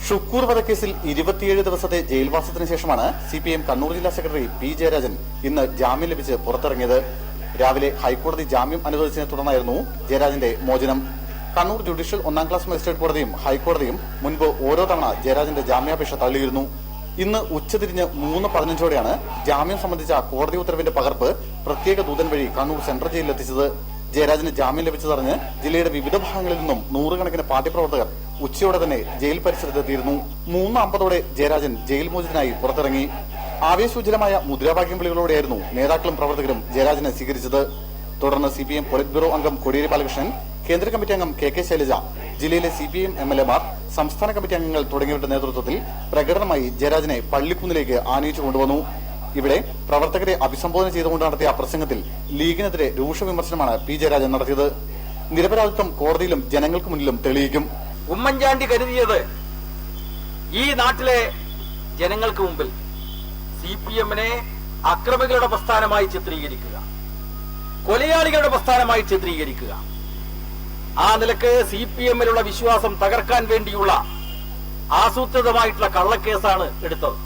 ഷുക്കൂർ വധക്കേസിൽ 27 ദിവസത്തെ ജയിൽവാസത്തിന് ശേഷമാണ് CPM കണ്ണൂർ ജില്ലാ സെക്രട്ടറി പി ജയരാജൻ ഇന്ന് ജാമ്യം ലഭിച്ച് പുറത്തിറങ്ങിയത്. രാവിലെ ഹൈക്കോടതി ജാമ്യം അനുവദിച്ചതിനെ തുടർന്നായിരുന്നു ജയരാജന്റെ മോചനം. കണ്ണൂർ ജുഡീഷ്യൽ 1-ാം ക്ലാസ് മജിസ്ട്രേറ്റ് കോടതിയും ഹൈക്കോടതിയും മുൻപ് ഓരോ തവണ ജയരാജന്റെ ജാമ്യാപേക്ഷ തള്ളിയിരുന്നു. ഇന്ന് ഉച്ചതിരിഞ്ഞ് 3:15 ജാമ്യം സംബന്ധിച്ച കോടതി ഉത്തരവിന്റെ പകർപ്പ് പ്രത്യേക ദൂതൻ വഴി കണ്ണൂർ സെൻട്രൽ ജയിലിലെത്തിച്ചത്. ജയരാജന് ജാമ്യം ലഭിച്ചതറിഞ്ഞ് ജില്ലയുടെ വിവിധ ഭാഗങ്ങളിൽ നിന്നും നൂറുകണക്കിന് പാർട്ടി പ്രവർത്തകർ ഉച്ചയോടെ തന്നെ ജയിൽ പരിസരത്തെത്തിയിരുന്നു. 3:50 ജയരാജൻ ജയിൽ മോചിതനായി പുറത്തിറങ്ങി. ആവേശോജ്വലമായ മുദ്രാവാക്യം വിളികളോടെയായിരുന്നു നേതാക്കളും പ്രവർത്തകരും ജയരാജനെ സ്വീകരിച്ചത്. തുടർന്ന് CPM പൊളിറ്റ് ബ്യൂറോ അംഗം കോടിയേരി ബാലകൃഷ്ണൻ, കേന്ദ്ര കമ്മിറ്റി അംഗം KK ശൈലജ, ജില്ലയിലെ CPM MLA മാർ, സംസ്ഥാന കമ്മിറ്റി അംഗങ്ങൾ തുടങ്ങിയവരുടെ നേതൃത്വത്തിൽ പ്രകടനമായി ജയരാജനെ പള്ളിക്കുന്നിലേക്ക് ആനയിച്ചു കൊണ്ടുവന്നു. ഇവിടെ പ്രവർത്തകരെ അഭിസംബോധന ചെയ്തുകൊണ്ട് നടത്തിയ പ്രസംഗത്തിൽ ലീഗിനെതിരെ രൂക്ഷ വിമർശനമാണ് പി ജയരാജൻ നടത്തിയത്. നിരപരാധിത്വം കോടതിയിലും ജനങ്ങൾക്ക് മുന്നിലും തെളിയിക്കും. ഉമ്മൻചാണ്ടി കരുതിയത് ഈ നാട്ടിലെ ജനങ്ങൾക്ക് മുമ്പിൽ CPM-നെ അക്രമികളുടെ പ്രസ്ഥാനമായി ചിത്രീകരിക്കുക, കൊലയാളികളുടെ പ്രസ്ഥാനമായി ചിത്രീകരിക്കുക, ആ നിലക്ക് CPM-ലുള്ള വിശ്വാസം തകർക്കാൻ വേണ്ടിയുള്ള ആസൂത്രിതമായിട്ടുള്ള കള്ളക്കേസാണ് എടുത്തത്.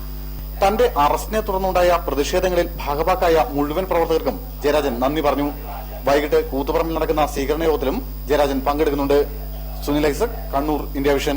തന്റെ അറസ്റ്റിനെ തുടർന്നുണ്ടായ പ്രതിഷേധങ്ങളിൽ ഭാഗവാക്കായ മുഴുവൻ പ്രവർത്തകർക്കും ജയരാജൻ നന്ദി പറഞ്ഞു. വൈകിട്ട് കൂത്തുപറമ്പിൽ നടക്കുന്ന സ്വീകരണ യോഗത്തിലും ജയരാജൻ പങ്കെടുക്കുന്നുണ്ട്. Sunil Isaac, Kannur, India vision.